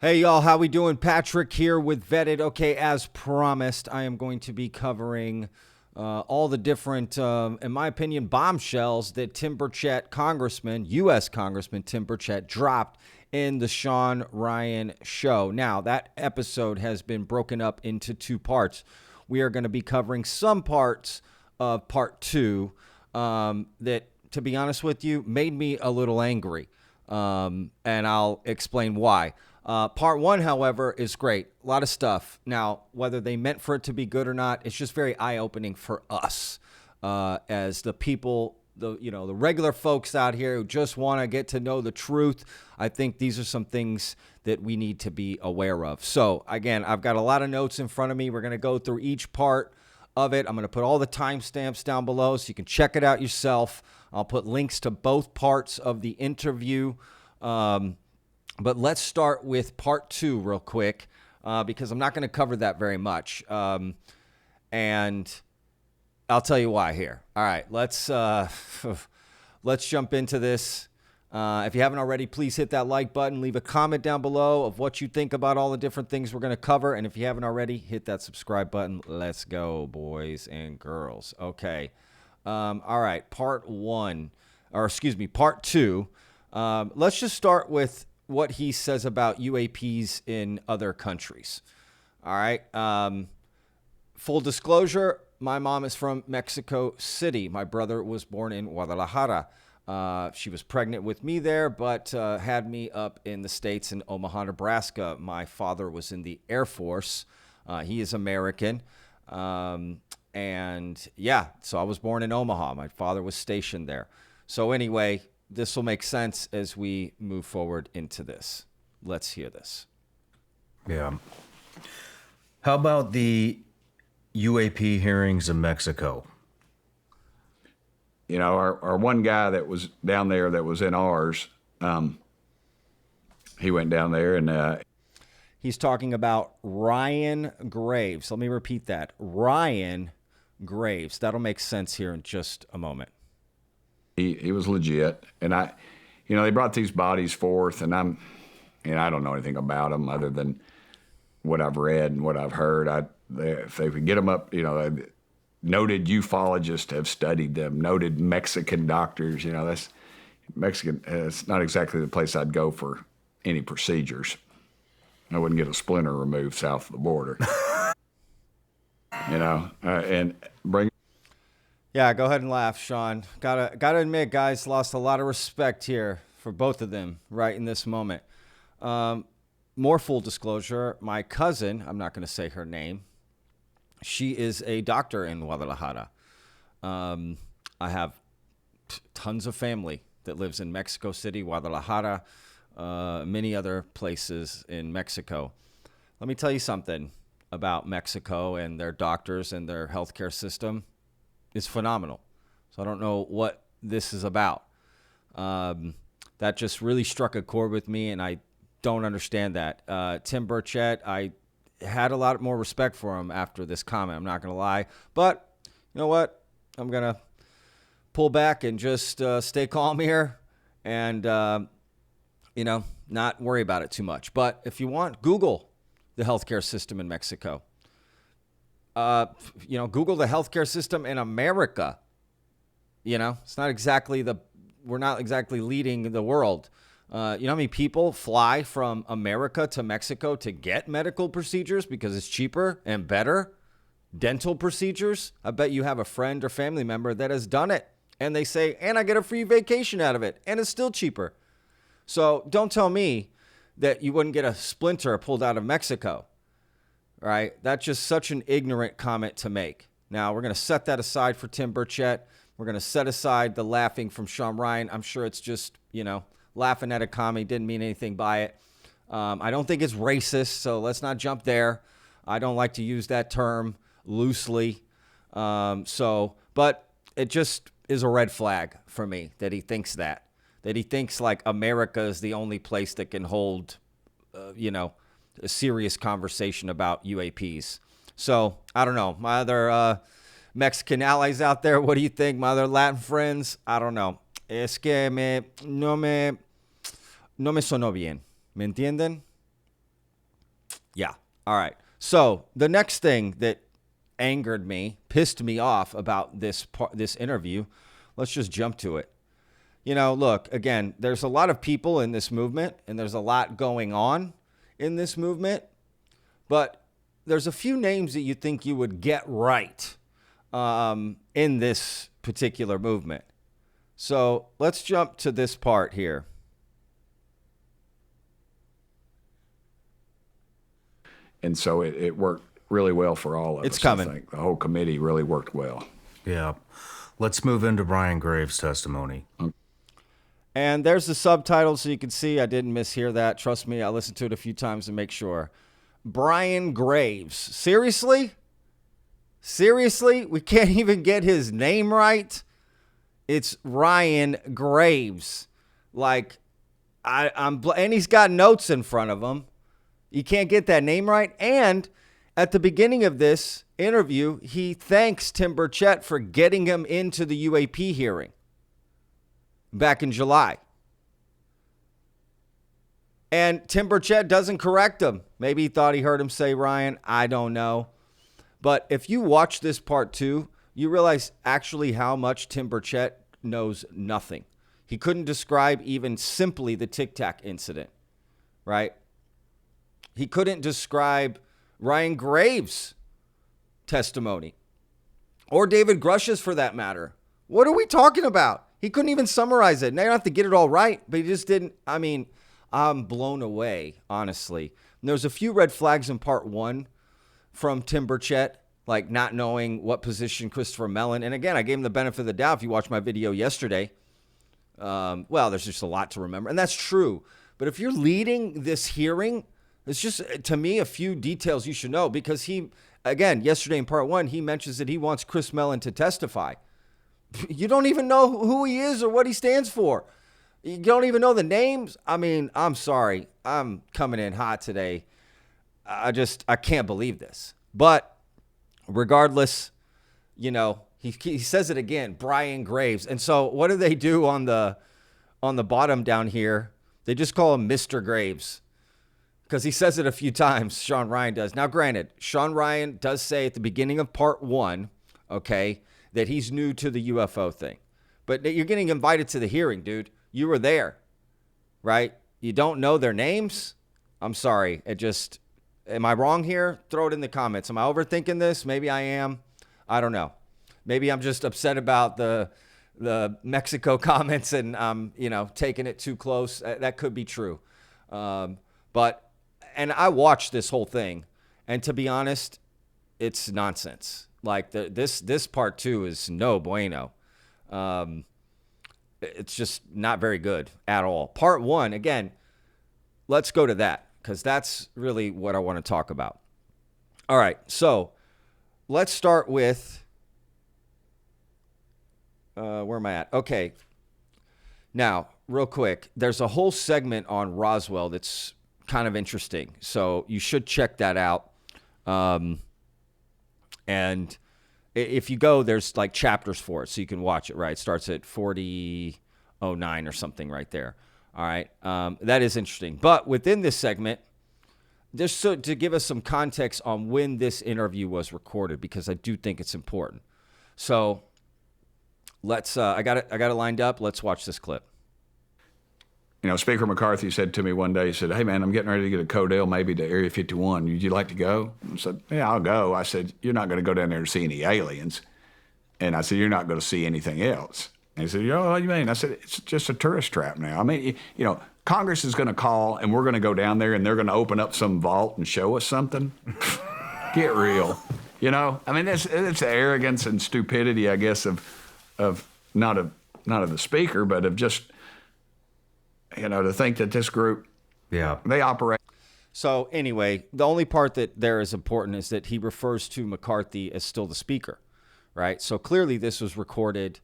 Hey y'all, how we doing? Patrick here with Vetted. Okay, as promised, I am going to be covering all the different, in my opinion, bombshells that Tim Burchett, US Congressman Tim Burchett, dropped in the Shawn Ryan Show. Now, that episode has been broken up into two parts. We are going to be covering some parts of part two that, to be honest with you, made me a little angry, and I'll explain why. Part one, however, is great. A lot of stuff. Now, whether they meant for it to be good or not, it's just very eye-opening for us as the people, the regular folks out here who just want to get to know the truth. I think these are some things that we need to be aware of. So, again, I've got a lot of notes in front of me. We're going to go through each part of it. I'm going to put all the timestamps down below so you can check it out yourself. I'll put links to both parts of the interview. But let's start with part two real quick because I'm not going to cover that very much. And I'll tell you why here. All right, let's jump into this. If you haven't already, please hit that like button. Leave a comment down below of what you think about all the different things we're going to cover. And if you haven't already, hit that subscribe button. Let's go, boys and girls. Okay. All right, part two. Let's just start with what he says about UAPs in other countries. All right. Full disclosure, my mom is from Mexico City. My brother was born in Guadalajara. She was pregnant with me there, but had me up in the States in Omaha, Nebraska. My father was in the Air Force. He is American. And yeah, so I was born in Omaha. My father was stationed there. So anyway, this will make sense as we move forward into this. Let's hear this. Yeah. How about the UAP hearings in Mexico? You know, our one guy that was down there that was in ours, he went down there and... He's talking about Ryan Graves. Let me repeat that. Ryan Graves. That'll make sense here in just a moment. He was legit, and they brought these bodies forth, and I don't know anything about them other than what I've read and what I've heard. If they could get them up, noted ufologists have studied them, noted Mexican doctors. That's Mexican. It's not exactly the place I'd go for any procedures. I wouldn't get a splinter removed south of the border. And bring. Yeah, go ahead and laugh, Shawn. Gotta admit, guys, lost a lot of respect here for both of them right in this moment. More full disclosure, my cousin, I'm not going to say her name, she is a doctor in Guadalajara. I have tons of family that lives in Mexico City, Guadalajara, many other places in Mexico. Let me tell you something about Mexico and their doctors and their healthcare system. It's phenomenal. So I don't know what this is about. That just really struck a chord with me, and I don't understand that. Tim Burchett, I had a lot more respect for him after this comment. I'm not going to lie. But you know what? I'm going to pull back and just stay calm here and, not worry about it too much. But if you want, Google the healthcare system in Mexico. Google the healthcare system in America. It's not exactly we're not exactly leading the world. You know how many people fly from America to Mexico to get medical procedures because it's cheaper and better? Dental procedures? I bet you have a friend or family member that has done it. And they say, and I get a free vacation out of it. And it's still cheaper. So don't tell me that you wouldn't get a splinter pulled out of Mexico. Right? That's just such an ignorant comment to make. Now, we're going to set that aside for Tim Burchett. We're going to set aside the laughing from Shawn Ryan. I'm sure it's just, laughing at a comment. Didn't mean anything by it. I don't think it's racist, so let's not jump there. I don't like to use that term loosely. But it just is a red flag for me that he thinks that he thinks like America is the only place that can hold, a serious conversation about UAPs. So I don't know. My other Mexican allies out there, what do you think? My other Latin friends, I don't know. Es que no me sonó bien. ¿Me entienden? Yeah. All right. So the next thing that angered me, pissed me off about this interview, let's just jump to it. You know, look, again, there's a lot of people in this movement and there's a lot going on in this movement, but there's a few names that you think you would get right in this particular movement. So let's jump to this part here. And so it worked really well for all of us. It's coming. I think the whole committee really worked well. Yeah. Let's move into Brian Graves' testimony. And there's the subtitle so you can see. I didn't mishear that. Trust me, I listened to it a few times to make sure. Brian Graves. Seriously? Seriously? We can't even get his name right? It's Ryan Graves. Like, and he's got notes in front of him. You can't get that name right. And at the beginning of this interview, he thanks Tim Burchett for getting him into the UAP hearing back in July. And Tim Burchett doesn't correct him. Maybe he thought he heard him say Ryan. I don't know. But if you watch this part two, you realize actually how much Tim Burchett knows nothing. He couldn't describe even simply the Tic Tac incident, right? He couldn't describe Ryan Graves' testimony or David Grush's for that matter. What are we talking about? He couldn't even summarize it. Now you don't have to get it all right, but he just didn't. I mean, I'm blown away, honestly. And there's a few red flags in part one from Tim Burchett, like not knowing what position Christopher Mellon. And again, I gave him the benefit of the doubt. If you watched my video yesterday, well, there's just a lot to remember. And that's true. But if you're leading this hearing, it's just, to me, a few details you should know. Because he, again, yesterday in part one, he mentions that he wants Chris Mellon to testify. You don't even know who he is or what he stands for. You don't even know the names. I mean, I'm sorry. I'm coming in hot today. I can't believe this. But regardless, you know, he says it again, Brian Graves. And so what do they do on the bottom down here? They just call him Mr. Graves because he says it a few times. Shawn Ryan does. Now, granted, Shawn Ryan does say at the beginning of part one, okay, that he's new to the UFO thing. But you're getting invited to the hearing, dude. You were there, right? You don't know their names? I'm sorry. Am I wrong here? Throw it in the comments. Am I overthinking this? Maybe I am. I don't know. Maybe I'm just upset about the Mexico comments and I'm, taking it too close. That could be true. And I watched this whole thing, and to be honest, it's nonsense. Like this part two is no bueno. It's just not very good at all. Part one, again, let's go to that because that's really what I want to talk about. All right, so let's start with, where am I at? Okay. Now, real quick, there's a whole segment on Roswell that's kind of interesting. So you should check that out. And if you go, there's like chapters for it, so you can watch it, right? It starts at 40:09 or something right there. All right. That is interesting. But within this segment, just to give us some context on when this interview was recorded, because I do think it's important. So let's, I got it lined up. Let's watch this clip. Speaker McCarthy said to me one day, he said, "Hey, man, I'm getting ready to get a Codell maybe to Area 51. Would you like to go?" I said, "Yeah, I'll go." I said, "You're not going to go down there to see any aliens." And I said, "You're not going to see anything else." And he said, "What do you mean?" I said, "It's just a tourist trap now. I mean, Congress is going to call and we're going to go down there and they're going to open up some vault and show us something. Get real. I mean, it's the arrogance and stupidity, I guess, of not of the speaker, but of just, to think that this group, they operate. So anyway, the only part that there is important is that he refers to McCarthy as still the speaker, right? So clearly this was recorded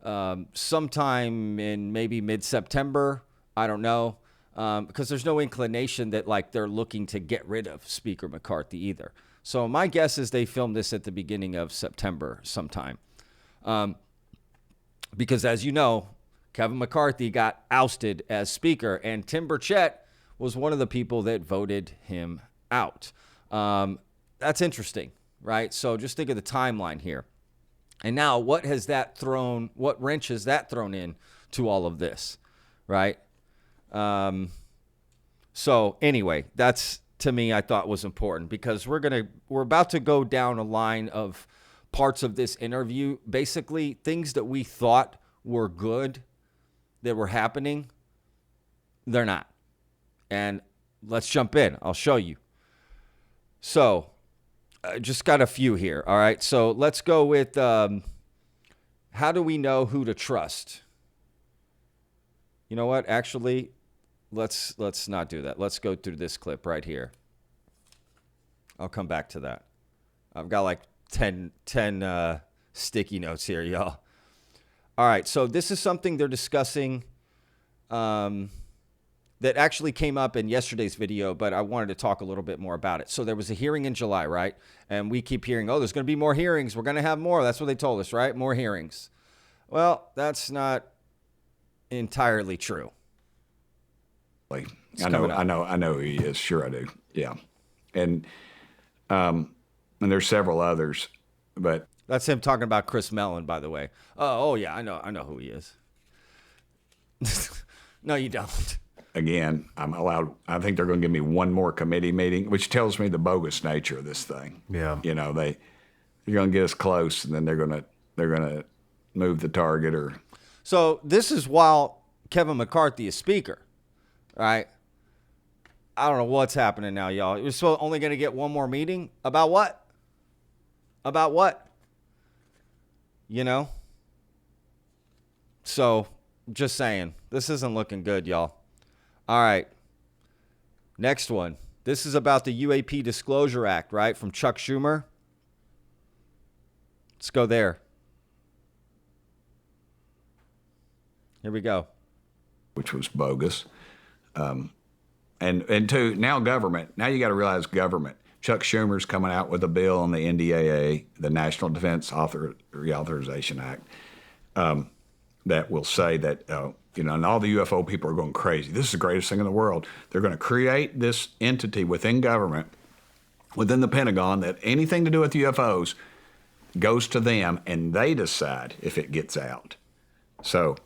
sometime in maybe mid-September. I don't know, because there's no inclination that they're looking to get rid of Speaker McCarthy either. So my guess is they filmed this at the beginning of September sometime, because as you know, Kevin McCarthy got ousted as Speaker, and Tim Burchett was one of the people that voted him out. That's interesting, right? So just think of the timeline here. And now what wrench has that thrown in to all of this, right? So anyway, that's, to me, I thought was important, because we're about to go down a line of parts of this interview, basically things that we thought were good that were happening, they're not. And let's jump in. I'll show you. So I just got a few here. All right. So let's go with how do we know who to trust? You know what? Actually, let's not do that. Let's go through this clip right here. I'll come back to that. I've got like 10 sticky notes here, y'all. All right, so this is something they're discussing that actually came up in yesterday's video, but I wanted to talk a little bit more about it. So there was a hearing in July, right? And we keep hearing, oh, there's going to be more hearings. We're going to have more. That's what they told us, right? More hearings. Well, that's not entirely true. I know he is. Sure I do. Yeah. And there's several others, but that's him talking about Chris Mellon, by the way. Oh yeah, I know who he is. No, you don't. Again, I think they're going to give me one more committee meeting, which tells me the bogus nature of this thing. Yeah. You know, they're going to get us close, and then they're going to move the target. Or so this is while Kevin McCarthy is speaker, right? I don't know what's happening now, y'all. You're only going to get one more meeting? About what? About what? You know? So, just saying. This isn't looking good, y'all. All right. Next one. This is about the UAP Disclosure Act, right? From Chuck Schumer. Let's go there. Here we go. Which was bogus. And two, now you got to realize government. Chuck Schumer's coming out with a bill on the NDAA, the National Defense Reauthorization Act, that will say that, and all the UFO people are going crazy. This is the greatest thing in the world. They're going to create this entity within government, within the Pentagon, that anything to do with UFOs goes to them, and they decide if it gets out. So,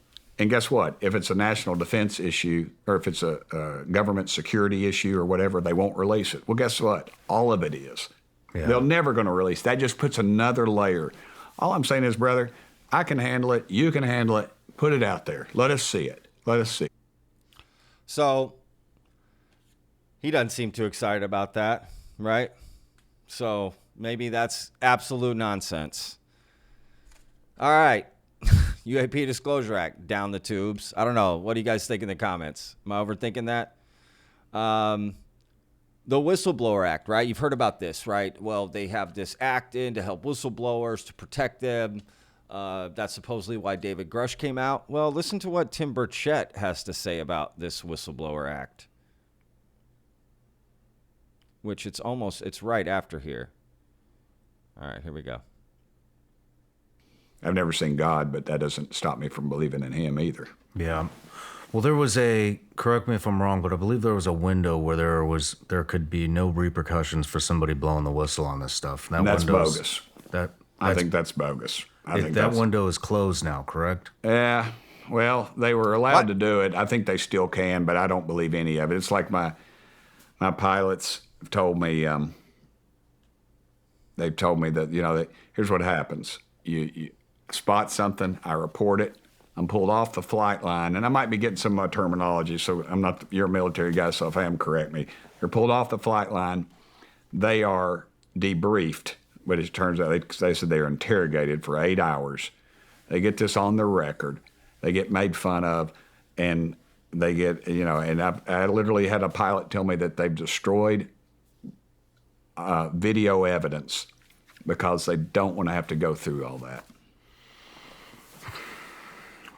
and guess what? If it's a national defense issue, or if it's a government security issue or whatever, they won't release it. Well, guess what? All of it is. Yeah. They're never going to release. That just puts another layer. All I'm saying is, brother, I can handle it. You can handle it. Put it out there. Let us see it. Let us see it. So he doesn't seem too excited about that, right? So maybe that's absolute nonsense. All right. UAP Disclosure Act, down the tubes. I don't know. What do you guys think in the comments? Am I overthinking that? The Whistleblower Act, right? You've heard about this, right? Well, they have this act in to help whistleblowers, to protect them. That's supposedly why David Grush came out. Well, listen to what Tim Burchett has to say about this Whistleblower Act, which it's right after here. All right, here we go. I've never seen God, but that doesn't stop me from believing in him either. Yeah. Well, there was correct me if I'm wrong, but I believe there was a window where there could be no repercussions for somebody blowing the whistle on this stuff. And that's bogus. I think that's bogus. That window is closed now, correct? Yeah. Well, they were allowed to do it. I think they still can, but I don't believe any of it. It's like my pilots have told me. They've told me that here's what happens. You spot something, I report it. I'm pulled off the flight line, and I might be getting some of my terminology, so you're a military guy, so if I am, correct me. They're pulled off the flight line. They are debriefed, but it turns out they said they are interrogated for 8 hours. They get this on their record. They get made fun of, and they get, and I literally had a pilot tell me that they've destroyed video evidence because they don't want to have to go through all that.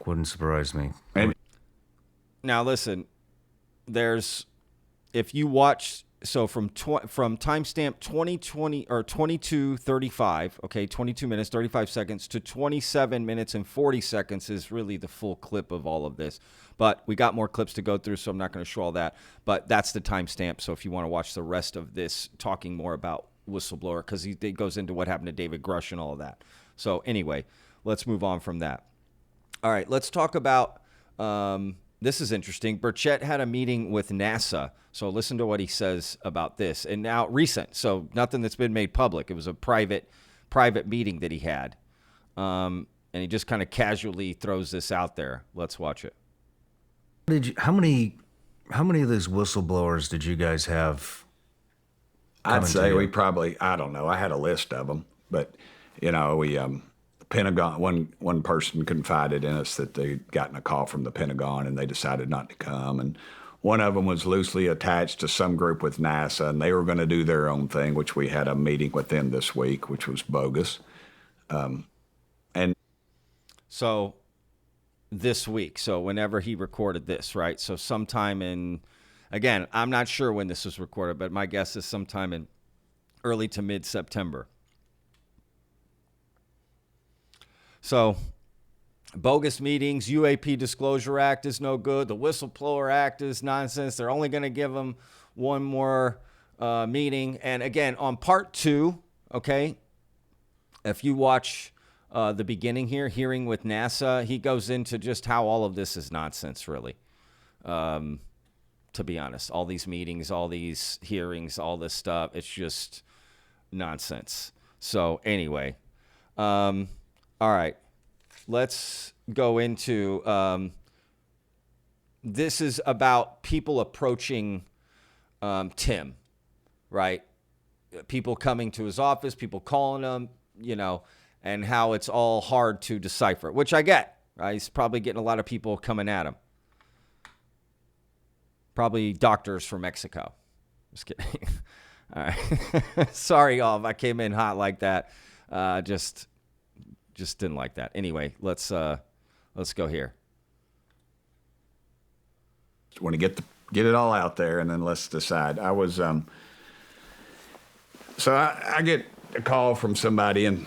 Wouldn't surprise me. Now listen, if you watch So from timestamp 2020 or 22:35, okay, 22 minutes 35 seconds to 27 minutes and 40 seconds is really the full clip of all of this. But we got more clips to go through, so I'm not going to show all that. But that's the timestamp. So if you want to watch the rest of this, talking more about whistleblower, because it goes into what happened to David Grush and all of that. So anyway, let's move on from that. All right, let's talk about. This is interesting. Burchett had a meeting with NASA. So listen to what he says about this. And now recent, so nothing that's been made public. It was a private meeting that he had. And he just kind of casually throws this out there. Let's watch it. How many of these whistleblowers did you guys have? I'd say we probably, I don't know. I had a list of them, but we Pentagon, one person confided in us that they'd gotten a call from the Pentagon and they decided not to come. And one of them was loosely attached to some group with NASA, and they were going to do their own thing, which we had a meeting with them this week, which was bogus. And so this week, so whenever he recorded this, right? So sometime in, again, I'm not sure when this was recorded, but my guess is sometime in early to mid-September. So, bogus meetings, UAP Disclosure Act is no good. The Whistleblower Act is nonsense. They're only going to give them one more meeting. And again, on part 2, okay, if you watch the beginning here, hearing with NASA, he goes into just how all of this is nonsense, really. To be honest, all these meetings, all these hearings, all this stuff, it's just nonsense. So anyway, all right, let's go into, this is about people approaching Tim, right? People coming to his office, people calling him, and how it's all hard to decipher, which I get, right? He's probably getting a lot of people coming at him. Probably doctors from Mexico. Just kidding. All right. Sorry, y'all, if I came in hot like that. Just didn't like that. Anyway, let's go here. Want to get it all out there, and then let's decide. I was so I get a call from somebody, and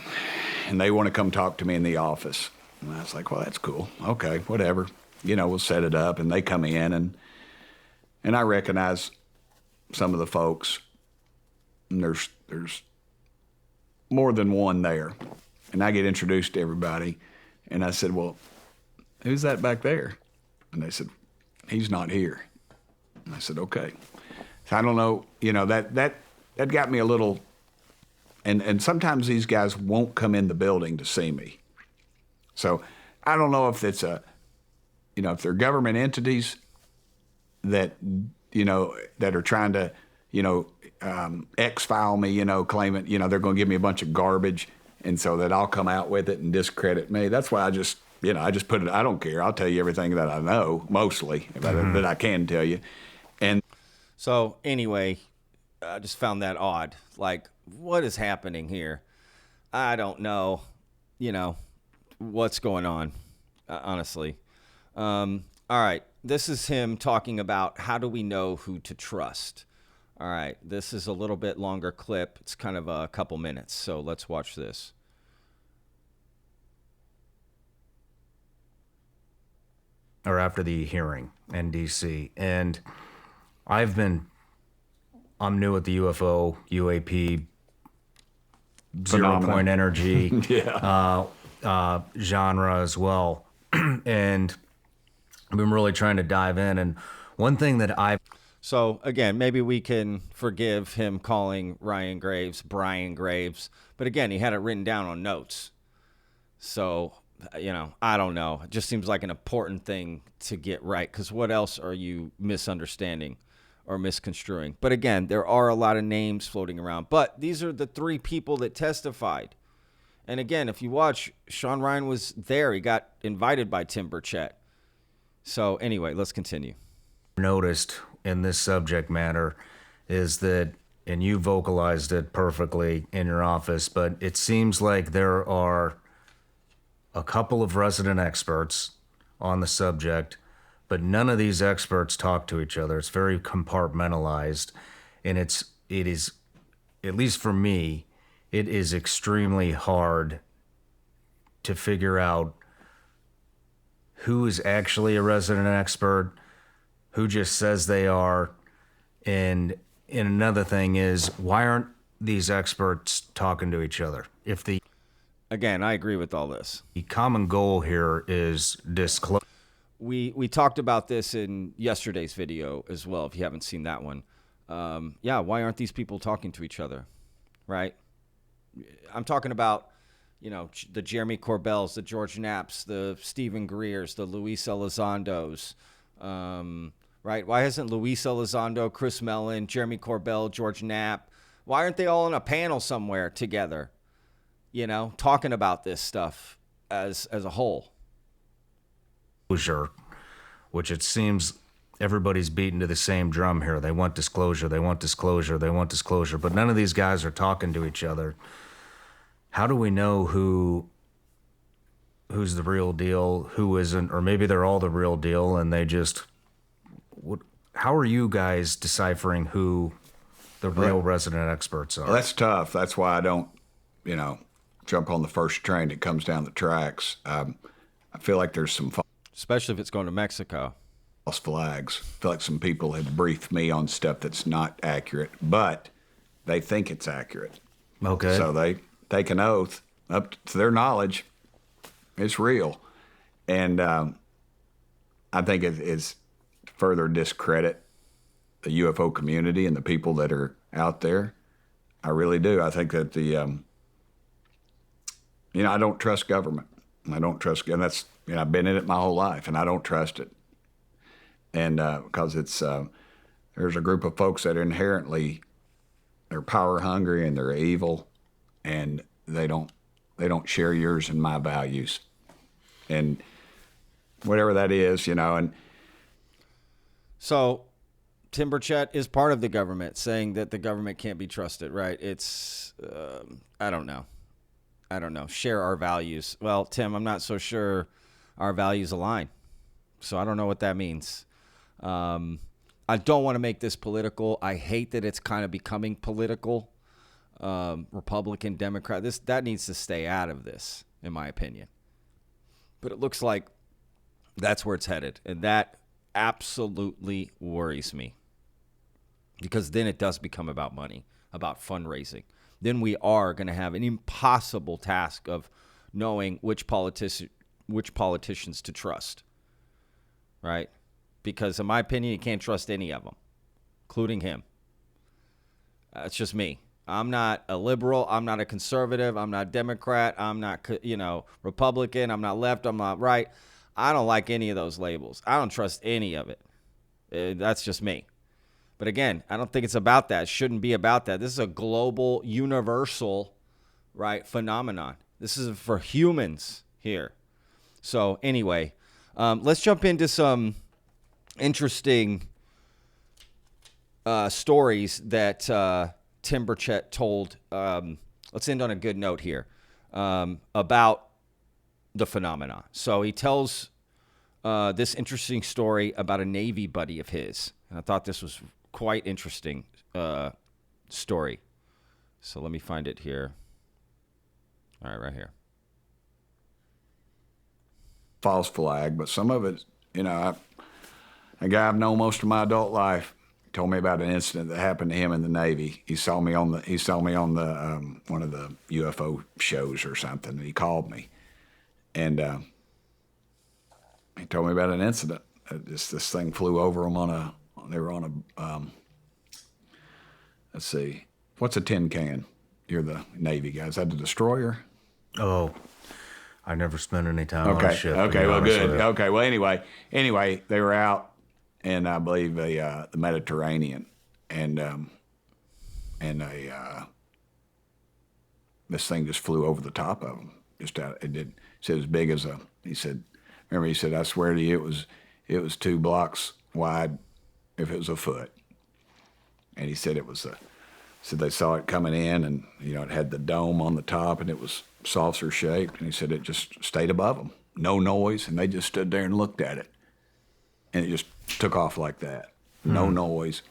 they want to come talk to me in the office. And I was like, well, that's cool. Okay, whatever. We'll set it up, and they come in, and I recognize some of the folks, and there's more than one there. And I get introduced to everybody, and I said, well, who's that back there? And they said, he's not here. And I said, okay. So I don't know, that got me a little, and sometimes these guys won't come in the building to see me. So I don't know if it's if they're government entities that, that are trying to, X-file me, claiming, they're going to give me a bunch of garbage. And so that I'll come out with it and discredit me. That's why I just put it, I don't care. I'll tell you everything that I know, mostly, that I can tell you. And so anyway, I just found that odd. Like, what is happening here? I don't know, what's going on, honestly. All right, this is him talking about how do we know who to trust. All right, this is a little bit longer clip. It's kind of a couple minutes, so let's watch this. Or after the hearing in D.C. And I'm new at the UFO, UAP, zero-point energy genre as well. And I've been really trying to dive in. And one thing that So, again, maybe we can forgive him calling Brian Graves. But, again, he had it written down on notes. So, I don't know. It just seems like an important thing to get right, because what else are you misunderstanding or misconstruing? But, again, there are a lot of names floating around. But these are the 3 people that testified. And, again, if you watch, Shawn Ryan was there. He got invited by Tim Burchett. So, anyway, let's continue. Noticed in this subject matter is that, and you vocalized it perfectly in your office, but it seems like there are a couple of resident experts on the subject, but none of these experts talk to each other. It's very compartmentalized. And it is, at least for me, it is extremely hard to figure out who is actually a resident expert, who just says they are. And another thing is, why aren't these experts talking to each other? If the Again, I agree with all this. common goal here is disclosure. We talked about this in yesterday's video as well, if you haven't seen that one. Yeah, why aren't these people talking to each other, right? I'm talking about, you know, the Jeremy Corbells, the George Knapps, the Stephen Greers, the Luis Elizondos, right? Why hasn't Luis Elizondo, Chris Mellon, Jeremy Corbell, George Knapp, why aren't they all in a panel somewhere together, you know, talking about this stuff as a whole? Which it seems everybody's beating to the same drum here. They want disclosure, they want disclosure, they want disclosure, but none of these guys are talking to each other. How do we know who's the real deal, who isn't, or maybe they're all the real deal and they just... How are you guys deciphering who the real resident experts are? Well, that's tough. That's why I don't, you know, jump on the first train that comes down the tracks. I feel like there's some Especially if it's going to Mexico. false flags. I feel like some people have briefed me on stuff that's not accurate, but they think it's accurate. Okay. So they take an oath up to their knowledge. It's real. And I think it is further discredit the UFO community and the people that are out there. I really do. I think that I don't trust government. I don't trust, and that's, I've been in it my whole life, and I don't trust it. And because there's a group of folks that are inherently, they're power hungry and they're evil, and they don't share yours and my values, and whatever that is, and. So, Tim Burchett is part of the government, saying that the government can't be trusted, right? It's, I don't know. Share our values. Well, Tim, I'm not so sure our values align. So I don't know what that means. I don't want to make this political. I hate that it's kind of becoming political. Republican, Democrat, that needs to stay out of this, in my opinion. But it looks like that's where it's headed. And that absolutely worries me, because then it does become about money, about fundraising. Then we are going to have an impossible task of knowing which politicians to trust, right? Because in my opinion, you can't trust any of them, including him. It's just me. I'm not a liberal. I'm not a conservative. I'm not a Democrat. I'm not, Republican. I'm not left. I'm not right. I don't like any of those labels. I don't trust any of it. That's just me. But again, I don't think it's about that. It shouldn't be about that. This is a global, universal, right, phenomenon. This is for humans here. So anyway, let's jump into some interesting stories that Tim Burchett told. Let's end on a good note here about the phenomenon. So he tells this interesting story about a Navy buddy of his. And I thought this was quite interesting story. So let me find it here. All right, right here. False flag, but some of it, a guy I've known most of my adult life told me about an incident that happened to him in the Navy. He saw me on the one of the UFO shows or something, and he called me. And he told me about an incident. This thing flew over them they were on a, let's see, what's a tin can? You're the Navy guy. Is that the destroyer? Oh, I never spent any time on a ship. Okay, well, good. Okay, well, anyway, they were out in, I believe, the Mediterranean, and this thing just flew over the top of them. Just out, it did. He said as big as he said, I swear to you, it was 2 blocks wide if it was a foot. And he said said they saw it coming in, and it had the dome on the top, and it was saucer shaped, and he said it just stayed above them, no noise, and they just stood there and looked at it, and it just took off like that, no noise.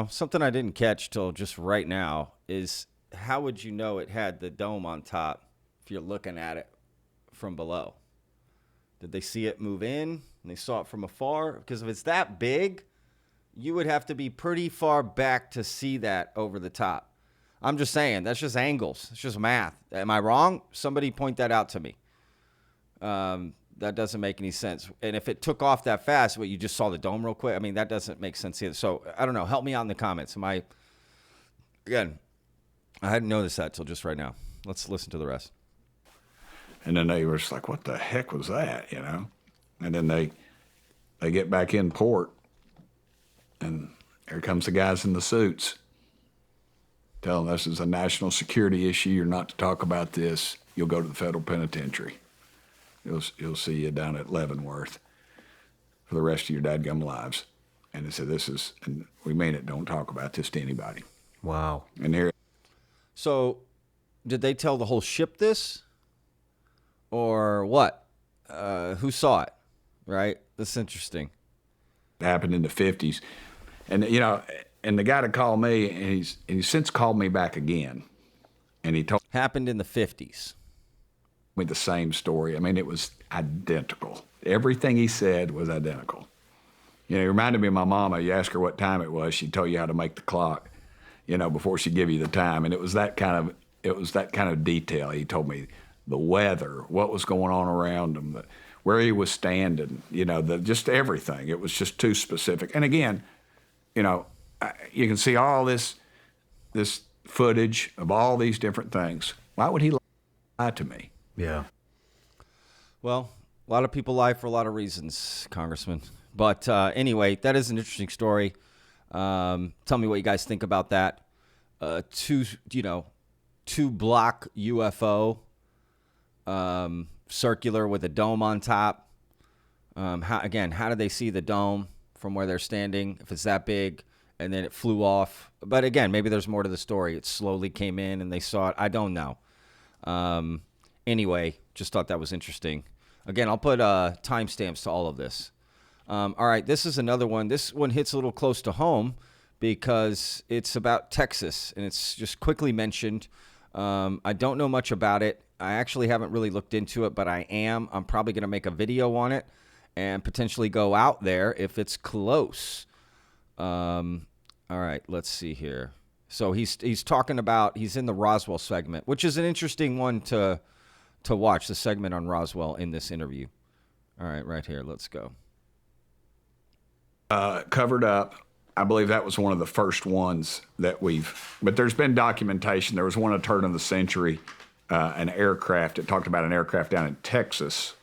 something I didn't catch till just right now is how would you know it had the dome on top if you're looking at it from below? Did they see it move in and they saw it from afar? Because if it's that big, you would have to be pretty far back to see that over the top. I'm just saying, that's just angles. It's just math. Am I wrong? Somebody point that out to me. That doesn't make any sense. And if it took off that fast, you just saw the dome real quick? I mean, that doesn't make sense either. So, I don't know. Help me out in the comments. Again, I hadn't noticed that till just right now. Let's listen to the rest. And then they were just like, what the heck was that, And then they get back in port, and here comes the guys in the suits. Tell them this is a national security issue. You're not to talk about this. You'll go to the federal penitentiary. You'll see you down at Leavenworth for the rest of your dadgum lives. And they said, and we mean it, don't talk about this to anybody. Wow. And here. So, did they tell the whole ship this? Or what? Who saw it? Right? That's interesting. It happened in the 50s. And, and the guy that called me, and he's since called me back again. And he told Happened in the 50s. me the same story. I mean, it was identical. Everything he said was identical. It reminded me of my mama. You ask her what time it was, she'd tell you how to make the clock, before she'd give you the time. And it was that kind of detail. He told me the weather, what was going on around him, where he was standing, just everything. It was just too specific. And again, you can see all this footage of all these different things. Why would he lie to me? Yeah. Well, a lot of people lie for a lot of reasons, Congressman. But anyway, that is an interesting story. Tell me what you guys think about that. Two block UFO, circular with a dome on top. How do they see the dome from where they're standing? If it's that big, and then it flew off. But again, maybe there's more to the story. It slowly came in and they saw it. I don't know. Anyway, just thought that was interesting. Again, I'll put timestamps to all of this. All right, this is another one. This one hits a little close to home because it's about Texas, and it's just quickly mentioned. I don't know much about it. I actually haven't really looked into it, but I'm probably going to make a video on it and potentially go out there if it's close. All right, let's see here. So he's talking about, he's in the Roswell segment, which is an interesting one to watch, the segment on Roswell in this interview. All right, right here, let's go. Covered up. I believe that was one of the first ones that but there's been documentation. There was one a turn of the century, an aircraft. It talked about an aircraft down in Texas,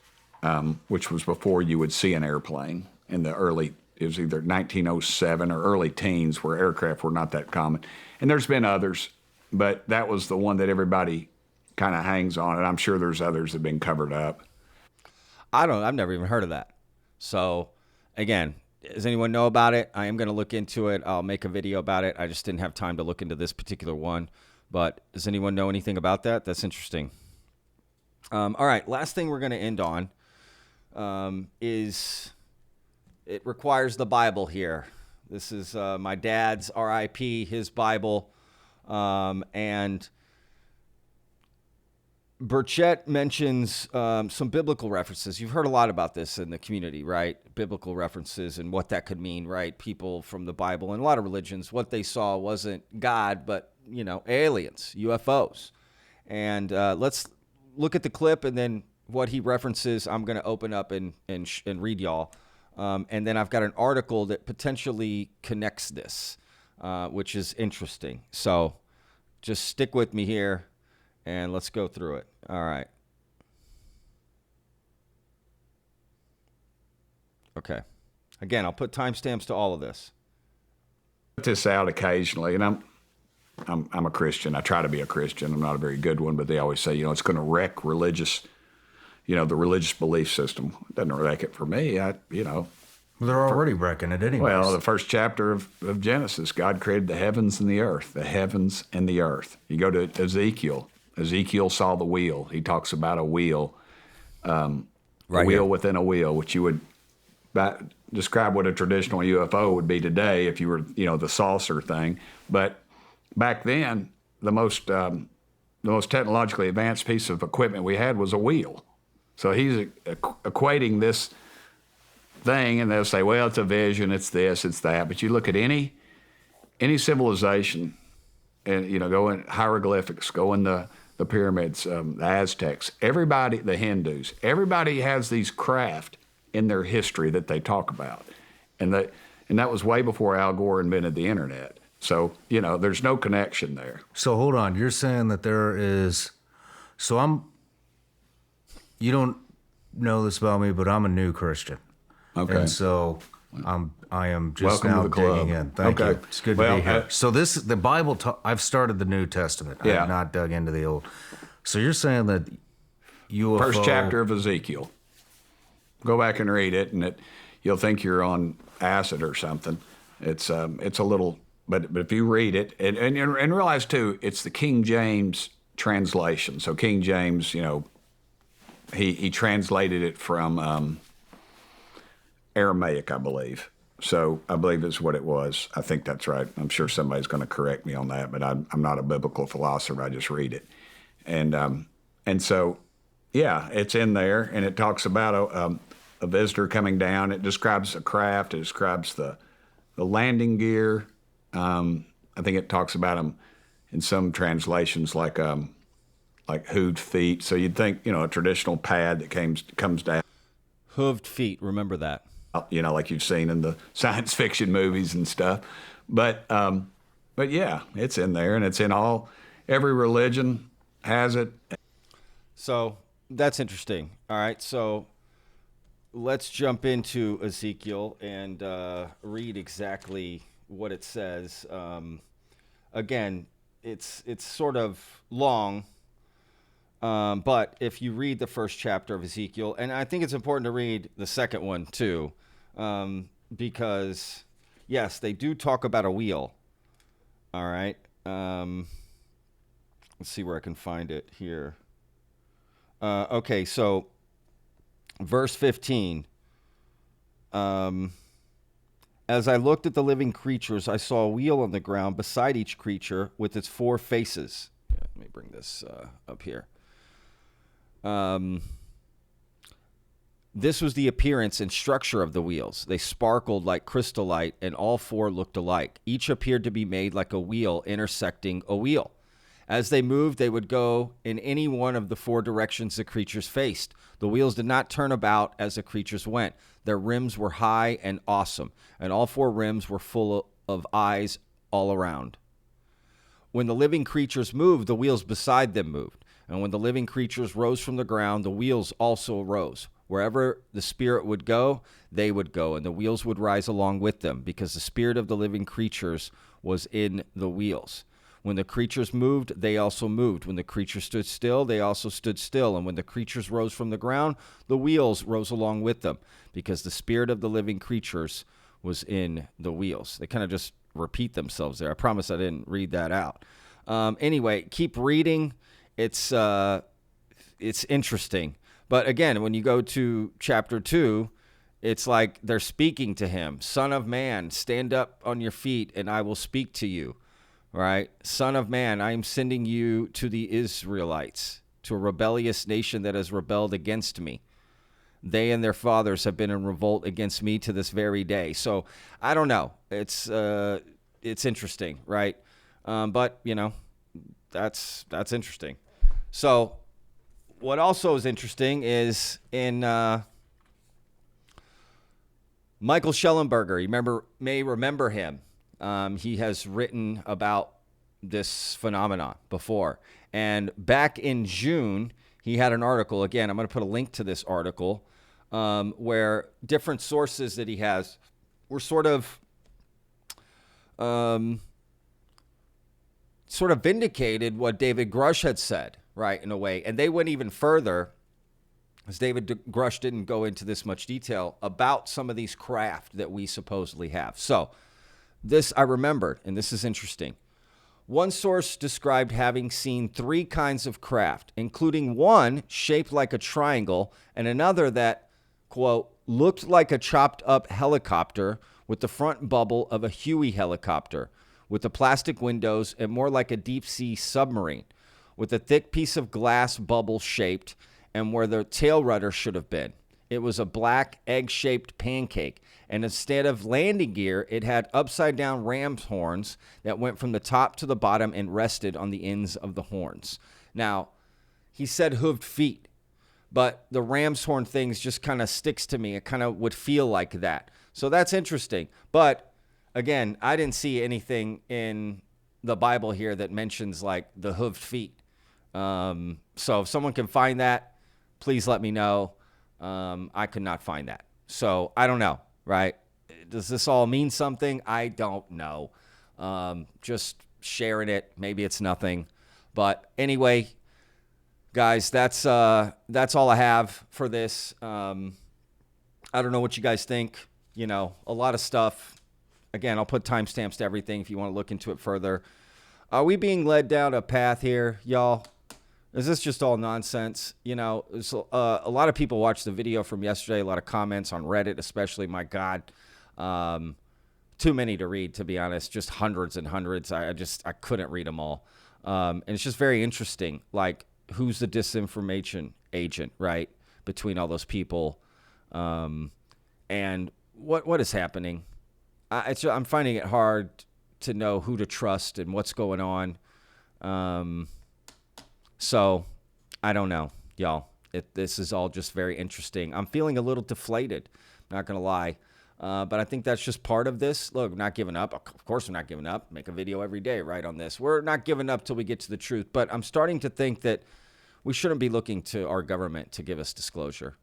which was before you would see an airplane in the early, it was either 1907 or early teens, where aircraft were not that common. And there's been others, but that was the one that everybody kind of hangs on, and I'm sure there's others that have been covered up. I've never even heard of that. So, again, does anyone know about it? I am going to look into it. I'll make a video about it. I just didn't have time to look into this particular one. But does anyone know anything about that? That's interesting. All right, last thing we're going to end on is it requires the Bible here. This is my dad's RIP, his Bible. And Burchett mentions some biblical references. You've heard a lot about this in the community, right? Biblical references and what that could mean, right? People from the Bible and a lot of religions, what they saw wasn't God, but, aliens, UFOs. And let's look at the clip, and then what he references, I'm going to open up and read y'all. And then I've got an article that potentially connects this, which is interesting. So just stick with me here. And let's go through it. All right. Okay. Again, I'll put timestamps to all of this. Put this out occasionally, and I'm a Christian. I try to be a Christian. I'm not a very good one, but they always say, it's going to wreck religious, the religious belief system. It doesn't wreck it for me. Well, they're already wrecking it anyway. Well, the first chapter of Genesis, God created the heavens and the earth, the heavens and the earth. You go to Ezekiel. Ezekiel saw the wheel. He talks about a wheel, right a wheel here within a wheel, which you would describe what a traditional UFO would be today if you were, the saucer thing. But back then, the most technologically advanced piece of equipment we had was a wheel. So he's equating this thing, and they'll say, well, it's a vision, it's this, it's that. But you look at any civilization, and go in hieroglyphics, go in the pyramids, the Aztecs, everybody, the Hindus, everybody has these craft in their history that they talk about, and that was way before Al Gore invented the internet. So there's no connection there. So hold on, you're saying that there is. So you don't know this about me, but I'm a new Christian. Okay. And so I am just Welcome now to the club. digging in. Thank you. It's good to be here. So the Bible, I've started the New Testament. I have not dug into the Old. So you're saying that UFO. First chapter of Ezekiel. Go back and read it, and you'll think you're on acid or something. It's a little, but if you read it and realize too, it's the King James translation. So King James, he translated it from Aramaic, I believe. So I believe it's what it was. I think that's right. I'm sure somebody's going to correct me on that, but I'm not a biblical philosopher. I just read it, and so yeah, it's in there, and it talks about a visitor coming down. It describes a craft. It describes the landing gear. I think it talks about them in some translations like hooved feet. So you'd think a traditional pad that comes down. Hooved feet. Remember that. Like you've seen in the science fiction movies and stuff. But yeah, it's in there, and it's in every religion has it. So that's interesting. All right, so let's jump into Ezekiel and read exactly what it says. Again, it's sort of long, but if you read the first chapter of Ezekiel, and I think it's important to read the second one too, because yes, they do talk about a wheel. All right. Let's see where I can find it here. Okay, so verse 15. As I looked at the living creatures, I saw a wheel on the ground beside each creature with its four faces. Yeah, let me bring this up here. This was the appearance and structure of the wheels. They sparkled like crystallite, and all four looked alike. Each appeared to be made like a wheel intersecting a wheel. As they moved, they would go in any one of the four directions the creatures faced. The wheels did not turn about as the creatures went. Their rims were high and awesome, and all four rims were full of eyes all around. When the living creatures moved, the wheels beside them moved. And when the living creatures rose from the ground, the wheels also rose. Wherever the spirit would go, they would go, and the wheels would rise along with them, because the spirit of the living creatures was in the wheels. When the creatures moved, they also moved. When the creatures stood still, they also stood still. And when the creatures rose from the ground, the wheels rose along with them, because the spirit of the living creatures was in the wheels. They kind of just repeat themselves there. I promise I didn't read that out. Anyway, keep reading. It's interesting. But again, when you go to chapter 2, it's like they're speaking to him. Son of man, stand up on your feet, and I will speak to you. Right? Son of man, I am sending you to the Israelites, to a rebellious nation that has rebelled against me. They and their fathers have been in revolt against me to this very day. So I don't know. It's interesting, right? But that's interesting. So what also is interesting is in Michael Schellenberger. You may remember him. He has written about this phenomenon before. And back in June, he had an article. Again, I'm going to put a link to this article where different sources that he has were sort of vindicated what David Grush had said, right, in a way. And they went even further, as David Grush didn't go into this much detail, about some of these craft that we supposedly have. So this I remembered, and this is interesting. One source described having seen 3 kinds of craft, including one shaped like a triangle and another that, quote, looked like a chopped up helicopter with the front bubble of a Huey helicopter, with the plastic windows, and more like a deep sea submarine, with a thick piece of glass bubble shaped and where the tail rudder should have been. It was a black egg-shaped pancake, and instead of landing gear, it had upside-down ram's horns that went from the top to the bottom and rested on the ends of the horns. Now, he said hooved feet, but the ram's horn things just kind of sticks to me. It kind of would feel like that. So that's interesting. But, again, I didn't see anything in the Bible here that mentions, like, the hooved feet. So if someone can find that, please let me know. I could not find that. So I don't know, right? Does this all mean something? I don't know. Just sharing it. Maybe it's nothing. But anyway, guys, that's all I have for this. I don't know what you guys think. You know, a lot of stuff. Again, I'll put timestamps to everything if you want to look into it further. Are we being led down a path here, y'all? Is this just all nonsense? You know, a lot of people watched the video from yesterday, a lot of comments on Reddit, especially. My God, too many to read, to be honest, just hundreds and hundreds. I couldn't read them all. And it's just very interesting, like, who's the disinformation agent, right, between all those people, and what is happening? I'm finding it hard to know who to trust and what's going on. So I don't know, y'all. This is all just very interesting. I'm feeling a little deflated, not going to lie. But I think that's just part of this. Look, we're not giving up. Of course we're not giving up. Make a video every day, right, on this. We're not giving up till we get to the truth. But I'm starting to think that we shouldn't be looking to our government to give us disclosure.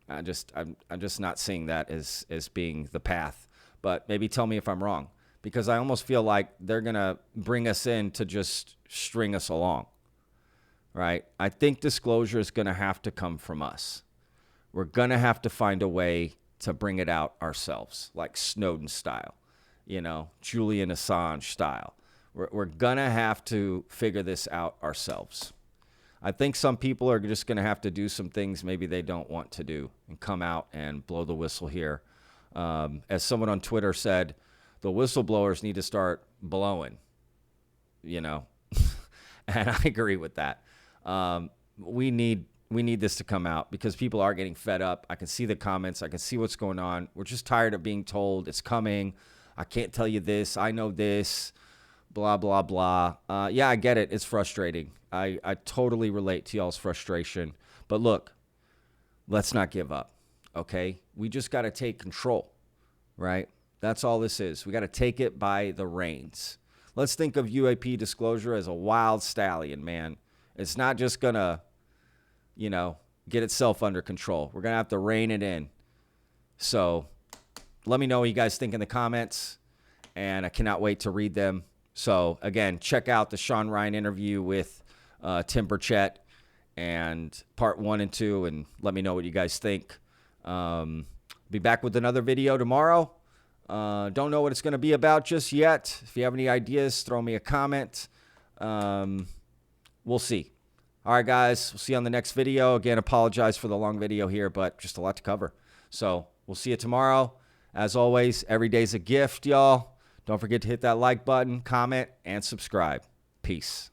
I'm just not seeing that as being the path. But maybe tell me if I'm wrong, because I almost feel like they're going to bring us in to just string us along, right? I think disclosure is going to have to come from us. We're going to have to find a way to bring it out ourselves, like Snowden style, you know, Julian Assange style. We're going to have to figure this out ourselves. I think some people are just going to have to do some things maybe they don't want to do and come out and blow the whistle here. As someone on Twitter said, the whistleblowers need to start blowing, you know, and I agree with that. We need this to come out because people are getting fed up. I can see the comments. I can see what's going on. We're just tired of being told it's coming. I can't tell you this. I know this, blah, blah, blah. Yeah, I get it. It's frustrating. I totally relate to y'all's frustration. But look, let's not give up, okay? We just got to take control, right? That's all this is. We got to take it by the reins. Let's think of UAP Disclosure as a wild stallion, man. It's not just going to, you know, get itself under control. We're going to have to rein it in. So let me know what you guys think in the comments, and I cannot wait to read them. So, again, check out the Shawn Ryan interview with Tim Burchett and part 1 and 2, and let me know what you guys think. Be back with another video tomorrow. Don't know what it's going to be about just yet. If you have any ideas, throw me a comment. We'll see. All right, guys, we'll see you on the next video. Again, apologize for the long video here, but just a lot to cover. So we'll see you tomorrow. As always, every day's a gift, y'all. Don't forget to hit that like button, comment, and subscribe. Peace.